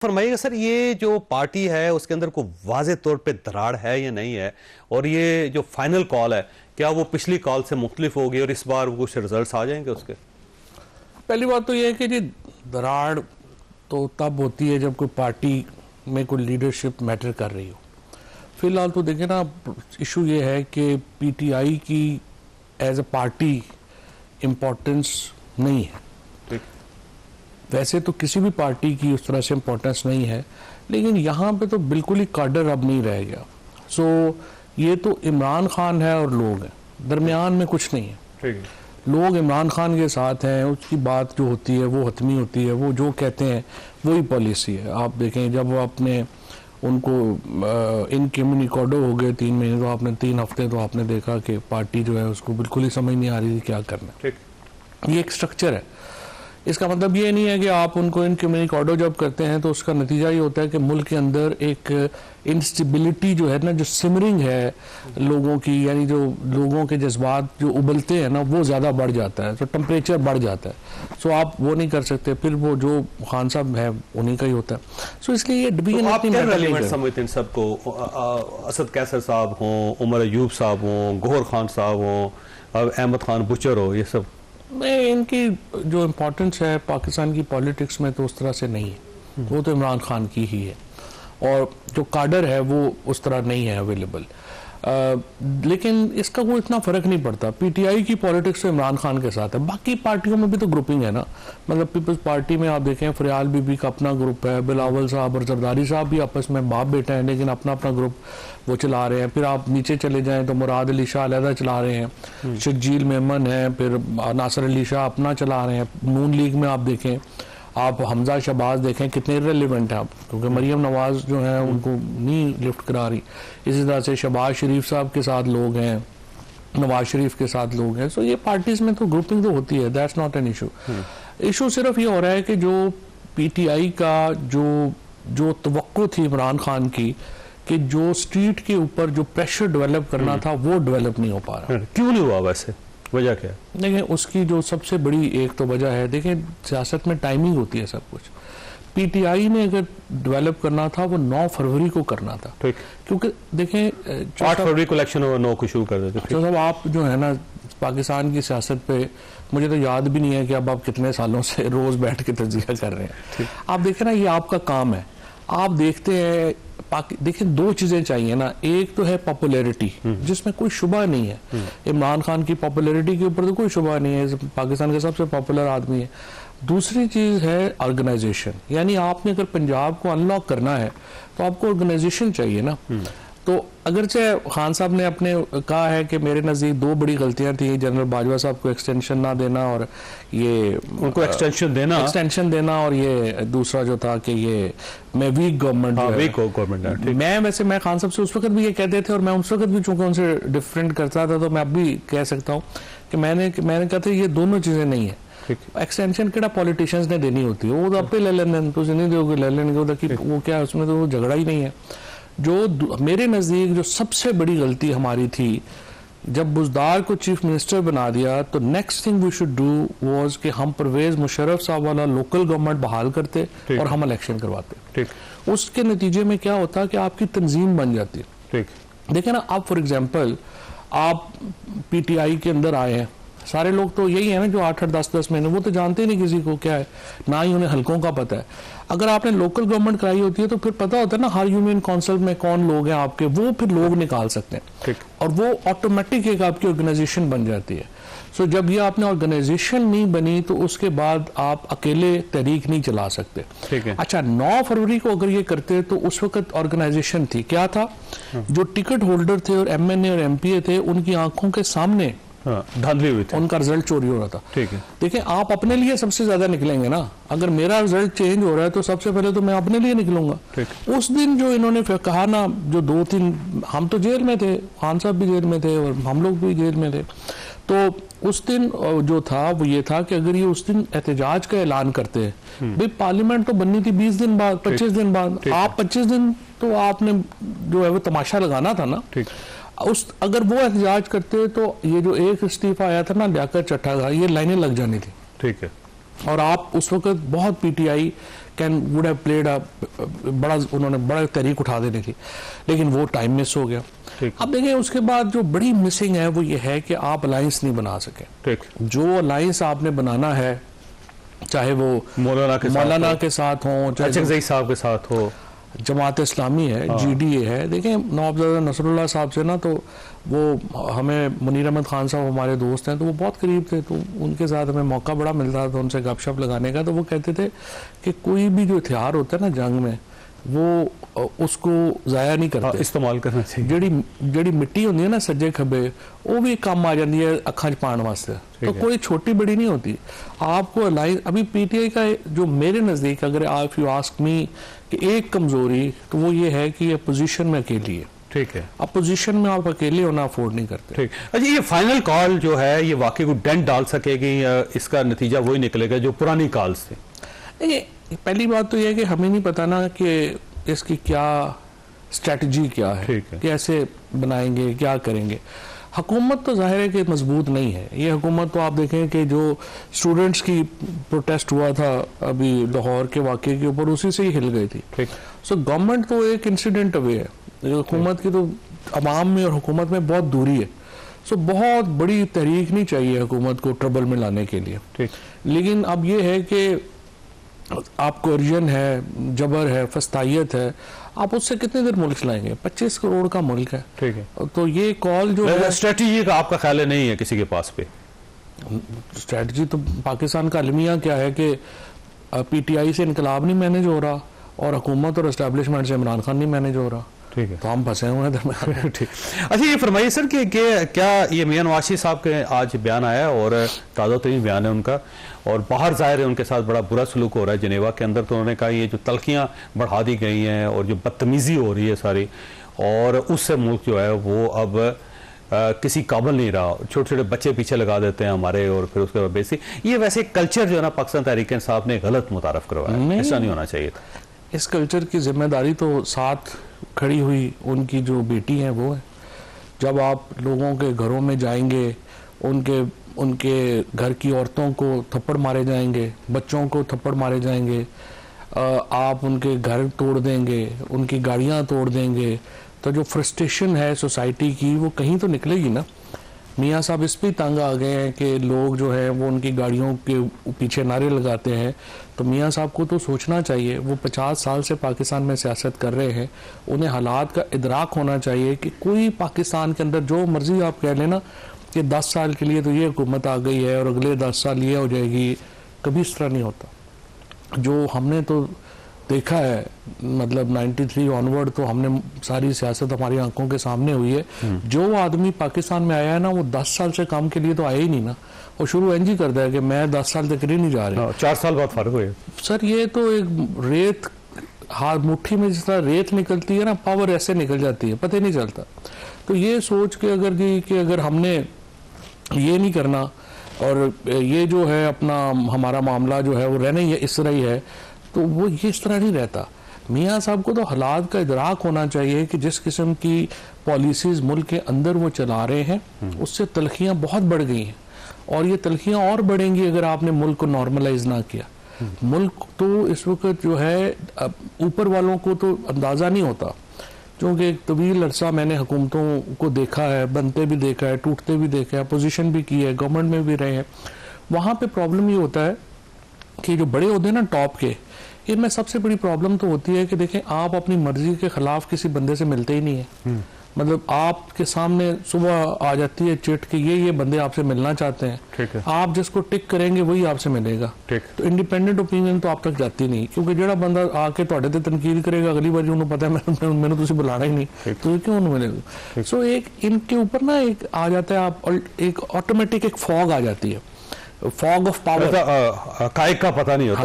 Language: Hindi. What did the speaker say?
फरमाइएगा सर, ये जो पार्टी है उसके अंदर कोई वाज़े तौर पे दरार है या नहीं है, और ये जो फाइनल कॉल है क्या वो पिछली कॉल से मुख्तलिफ होगी और इस बार कुछ रिजल्ट्स आ जाएंगे उसके? पहली बात तो ये है कि जी दरार तो तब होती है जब कोई पार्टी में कोई लीडरशिप मैटर कर रही हो। फिलहाल तो देखें ना, इशू ये है कि पीटीआई की एज अ पार्टी इम्पोर्टेंस नहीं है। वैसे तो किसी भी पार्टी की उस तरह से इम्पोर्टेंस नहीं है, लेकिन यहाँ पे तो बिल्कुल ही काडर अब नहीं रह गया। सो ये तो इमरान खान है और लोग हैं, दरमियान में कुछ नहीं है। लोग इमरान खान के साथ हैं, उसकी बात जो होती है वो हतमी होती है, वो जो कहते हैं वही पॉलिसी है। आप देखें जब आपने उनको इनकम्युनिकेडो हो गए 3 महीने, तो आपने 3 हफ्ते तो आपने देखा कि पार्टी जो है उसको बिल्कुल ही समझ नहीं आ रही थी क्या करना। ये एक स्ट्रक्चर है। इसका मतलब ये नहीं है कि आप उनको इनकम्युनिकेडो जब करते हैं तो उसका नतीजा ये होता है कि मुल्क के अंदर एक इंस्टेबिलिटी जो है ना, जो सिमरिंग है लोगों की, यानी जो लोगों के जज्बात जो उबलते हैं ना, वो ज़्यादा बढ़ जाता है, तो टेम्परेचर बढ़ जाता है। सो आप वो नहीं कर सकते, फिर वो जो खान साहब है उन्हीं का ही होता है। सो इसलिए ये डिवीजन आप क्या रेलेवेंट समझते हैं सबको? असद कैसर साहब हों, उमर अयूब साहब हों, गौहर खान साहब हों, अहमद खान बुचर हो, ये सब इनकी जो इम्पोर्टेंस है पाकिस्तान की पॉलिटिक्स में तो उस तरह से नहीं है। वो तो इमरान खान की ही है, और जो काडर है वो उस तरह नहीं है अवेलेबल। लेकिन इसका कोई इतना फ़र्क नहीं पड़ता। पीटीआई की पॉलिटिक्स तो इमरान खान के साथ है, बाकी पार्टियों में भी तो ग्रुपिंग है ना। मतलब पीपल्स पार्टी में आप देखें फरियाल बीबी का अपना ग्रुप है, बिलावल साहब और जरदारी साहब भी आपस में बाप बेटा हैं, लेकिन अपना अपना ग्रुप वो चला रहे हैं। फिर आप नीचे चले जाएं तो मुराद अली शाह अलहदा चला रहे हैं, शकील मेमन है, फिर नासिर अली शाह अपना चला रहे हैं। नून लीग में आप देखें, आप हमजा शहबाज देखें कितने इररिलेवेंट हैं आप, क्योंकि मरियम नवाज जो है उनको नहीं लिफ्ट करा रही। इसी तरह से शहबाज शरीफ साहब के साथ लोग हैं, नवाज शरीफ के साथ लोग हैं। सो ये पार्टीज में तो ग्रुपिंग तो होती है, that's not an issue. Issue सिर्फ ये हो रहा है कि जो पीटीआई का जो तवक्को थी इमरान खान की कि जो स्ट्रीट के ऊपर जो प्रेशर डेवलप करना था वो डेवलप नहीं हो पा रहा। क्यों नहीं हुआ? वैसे वजह क्या है? देखिए उसकी जो सबसे बड़ी एक तो वजह है, देखिए सियासत में टाइमिंग होती है सब कुछ। पीटीआई ने अगर डेवलप करना था वो 9 फरवरी को करना था, क्योंकि देखें 8 फरवरी को इलेक्शन और 9 को शुरू कर देते। तो सब आप जो है ना पाकिस्तान की सियासत पे, मुझे तो याद भी नहीं है कि अब आप कितने सालों से रोज बैठ के तजिया कर रहे हैं। आप देखें ना, ये आपका काम है। आप देखते हैं देखिए 2 चीजें चाहिए ना, एक तो है पॉपुलैरिटी जिसमें कोई शुबा नहीं है। इमरान खान की पॉपुलैरिटी के ऊपर तो कोई शुबा नहीं है, पाकिस्तान का सबसे पॉपुलर आदमी है। दूसरी चीज है ऑर्गेनाइजेशन, यानी आपने अगर पंजाब को अनलॉक करना है तो आपको ऑर्गेनाइजेशन चाहिए ना। तो अगरचे खान साहब ने अपने कहा है कि मेरे नज़दीक 2 बड़ी गलतियां थी, जनरल बाजवा साहब को एक्सटेंशन ना देना और ये उनको एक्सटेंशन देना, और ये दूसरा जो था कि ये मैं वीक गवर्नमेंट। मैं खान साहब से उस वक्त भी ये कहते थे, और मैं उस वक्त भी चूंकि उनसे डिफरेंट करता था तो मैं अब भी कह सकता हूँ कि मैंने कहा था ये दोनों चीज़ें नहीं है। एक्सटेंशन केड़ा पॉलिटिशियंस ने देनी होती है, वो तो आपे ले लेने, तो नहीं दोगे ले लेंगे, वो क्या उसमें तो वो झगड़ा ही नहीं है। जो मेरे नज़दीक जो सबसे बड़ी गलती हमारी थी, जब बुज़दार को चीफ मिनिस्टर बना दिया तो next thing we should do was कि हम परवेज मुशर्रफ साहब वाला लोकल गवर्नमेंट बहाल करते और हम इलेक्शन करवाते। उसके नतीजे में क्या होता कि आपकी तंजीम बन जाती। देखिए ना, आप फॉर एग्जांपल आप पीटीआई के अंदर आए हैं, सारे लोग तो यही है ना जो 8-8 10-10 महीने, वो तो जानते ही नहीं किसी को क्या है, ना ही उन्हें हलकों का पता है। अगर आपने लोकल गवर्नमेंट कराई होती है तो फिर पता होता है ना हर यूनियन काउंसिल में कौन लोग हैं आपके, वो फिर लोग निकाल सकते हैं और वो ऑटोमेटिक एक आपकी ऑर्गेनाइजेशन बन जाती है। सो जब ये आपने ऑर्गेनाइजेशन नहीं बनी तो उसके बाद आप अकेले तहरीक नहीं चला सकते। अच्छा, 9 फरवरी को अगर ये करते तो उस वक्त ऑर्गेनाइजेशन थी, क्या था, जो टिकट होल्डर थे और MNA और MPA थे उनकी आंखों के सामने धांधली हुई थी, उनका रिजल्ट चोरी हो रहा था। देखिए आप अपने लिए सबसे ज्यादा निकलेंगे ना, अगर मेरा रिजल्ट चेंज हो रहा है तो सबसे पहले तो मैं अपने लिए निकलूंगा। उस दिन जो इन्होंने कहा ना, जो 2-3 हम तो जेल में थे, खान साहब भी जेल में थे और हम लोग भी जेल में थे, तो उस दिन जो था वो ये था कि अगर ये उस दिन एहतजाज का ऐलान करते हैं, भाई पार्लियामेंट तो बननी थी 20 दिन बाद, 25 दिन बाद, आप 25 दिन तो आपने जो है वो तमाशा लगाना था ना। अगर वो एहतजाज करते तो ये जो एक इस्तीफा आया था ना लियाकत चट्टा का, ये लाइनें लग जानी थी। ठीक है। और आप उस वक्त बहुत पीटीआई वुड हैव प्लेड बड़ा, उन्होंने बड़ा तहरीक उठा देने की, लेकिन वो टाइम मिस हो गया। अब देखिए उसके बाद जो बड़ी मिसिंग है वो ये है कि आप अलायंस नहीं बना सके। जो अलायंस आपने बनाना है, चाहे वो मौलाना के साथ हो, चाहे साहब के साथ हो, जमात इस्लामी है, GDA है। देखिए नवाब नसरुल्लाह साहब से ना, तो वो हमें मुनीर अहमद खान साहब हमारे दोस्त हैं, तो वो बहुत करीब थे, तो उनके साथ हमें मौका बड़ा मिलता था उनसे गपशप लगाने का। तो वो कहते थे कि कोई भी जो हथियार होता है ना जंग में, वो उसको ज़ाया नहीं करते, इस्तेमाल करना चाहिए। जड़ी मिट्टी होती है ना सज्जे खब्बे, वो भी काम आ जाती है अखा च पाने वास्ते, तो कोई छोटी बड़ी नहीं होती। आपको अलायंस, अभी PTI का जो मेरे नज़दीक, अगर आप यू आस्क मी कि एक कमज़ोरी, तो वो ये है कि अपोजिशन में अकेली है। ठीक है, अपोजिशन में आप अकेले होना अफोर्ड नहीं करते। ठीक। अच्छा, ये फाइनल कॉल जो है ये वाकई को डेंट डाल सकेगी, इसका नतीजा वही निकलेगा जो पुरानी कॉल्स थे? पहली बात तो यह है कि हमें नहीं पता ना कि इसकी क्या स्ट्रेटजी क्या है, कैसे बनाएंगे, क्या करेंगे। हुकूमत तो जाहिर है कि मजबूत नहीं है। ये हुकूमत तो आप देखें कि जो स्टूडेंट्स की प्रोटेस्ट हुआ था अभी लाहौर के वाक़े के ऊपर, उसी से ही हिल गई थी। सो गवर्नमेंट तो एक इंसिडेंट अवे है, हुकूमत की तो अवाम में और हुकूमत में बहुत दूरी है। सो बहुत बड़ी तहरीक नहीं चाहिए हुकूमत को ट्रबल में लाने के लिए। लेकिन अब ये है कि आप कोरिजन है, जबर है, फस्तायत है, आप उससे कितने देर मुल्क चलाएंगे? 25 करोड़ का मुल्क है। ठीक है, तो ये कॉल जो है, स्ट्रेटजी का आपका ख्याल नहीं है किसी के पास पे? स्ट्रेटजी तो पाकिस्तान का अलमिया क्या है कि PTI से इनकलाब नहीं मैनेज हो रहा और हुकूमत और एस्टेब्लिशमेंट से इमरान खान नहीं मैनेज हो रहा। ठीक है, तो हम फंसे हुए हैं। ठीक। अच्छा, ये फरमाइए सर कि क्या ये मियां नवाज शरीफ साहब के आज बयान आया और ताज़ा तरीन बयान है उनका, और बाहर ज़ाहिर है उनके साथ बड़ा बुरा सलूक हो रहा है जिनेवा के अंदर, तो उन्होंने कहा ये जो तलखियाँ बढ़ा दी गई हैं और जो बदतमीज़ी हो रही है सारी, और उससे मुल्क जो है वो अब किसी काबिल नहीं रहा, छोटे छोटे बच्चे पीछे लगा देते हैं हमारे, और फिर उसके बाद बेसिक ये वैसे कल्चर जो है ना पाकिस्तान तहरीक इंसाफ ने गलत मुतारफ करवाया, ऐसा नहीं होना चाहिए था। इस कल्चर की जिम्मेदारी तो साथ खड़ी हुई उनकी जो बेटी हैं वो है। जब आप लोगों के घरों में जाएंगे, उनके घर की औरतों को थप्पड़ मारे जाएंगे, बच्चों को थप्पड़ मारे जाएंगे, आप उनके घर तोड़ देंगे, उनकी गाड़ियां तोड़ देंगे, तो जो फ्रस्ट्रेशन है सोसाइटी की वो कहीं तो निकलेगी ना। मियाँ साहब इस पे तंग आ गए हैं कि लोग जो है वो उनकी गाड़ियों के पीछे नारे लगाते हैं। तो मियाँ साहब को तो सोचना चाहिए, वो 50 साल से पाकिस्तान में सियासत कर रहे हैं, उन्हें हालात का इदराक होना चाहिए कि कोई पाकिस्तान के अंदर जो मर्जी आप कह लेना कि 10 साल के लिए तो ये हुकूमत आ गई है और अगले 10 साल ये हो जाएगी, कभी इस तरह नहीं होता। जो हमने तो देखा है, मतलब 93 ऑनवर्ड तो हमने सारी सियासत हमारी आंखों के सामने हुई है। जो आदमी पाकिस्तान में आया है ना, वो 10 साल से कम के लिए तो आया ही नहीं ना, और शुरू एंजी करता है कि मैं 10 साल तक नहीं जा रहा। 4 साल बाद फर्क हुए सर। ये तो एक रेत हाथ मुट्ठी में जिस तरह रेत निकलती है ना, पावर ऐसे निकल जाती है, पता ही नहीं चलता। तो ये सोच के अगर हमने ये नहीं करना और ये जो है अपना हमारा मामला जो है वो रहना ही है, इस तरह ही है, तो वो ये इस तरह नहीं रहता। मियाँ साहब को तो हालात का इदराक होना चाहिए कि जिस किस्म की पॉलिसीज़ मुल्क के अंदर वो चला रहे हैं, उससे तलखियाँ बहुत बढ़ गई हैं, और ये तलखियाँ और बढ़ेंगी अगर आपने मुल्क को नॉर्मलाइज ना किया। मुल्क तो इस वक्त जो है, ऊपर वालों को तो अंदाज़ा नहीं होता, क्योंकि एक तवील अरसा मैंने हुकूमतों को देखा है, बनते भी देखा है, टूटते भी देखा है, अपोजिशन भी की है, गवर्नमेंट में भी रहे हैं। वहाँ पे प्रॉब्लम ये होता है कि जो बड़े होते हैं ना टॉप के, इनमें सबसे बड़ी प्रॉब्लम तो होती है कि देखें, आप अपनी मर्जी के खिलाफ किसी बंदे से मिलते ही नहीं है। मतलब आपके सामने सुबह आ जाती है चिट कि ये बंदे आपसे मिलना चाहते हैं, आप जिसको टिक करेंगे वही आपसे मिलेगा। तो इंडिपेंडेंट ओपिनियन तो आप तक जाती नहीं, क्योंकि जो बंदा आके तुहाडे ते तनकीद करेगा, अगली बार उन्होंने पता है मैंने तुझे बुलाना ही नहीं, तो क्यों उन्हें मिलेगा। सो एक इनके ऊपर ना एक आ जाता है, आप एक ऑटोमेटिक एक फॉग आ जाती है, फॉग ऑफ पावर, कायक का पता नहीं होता।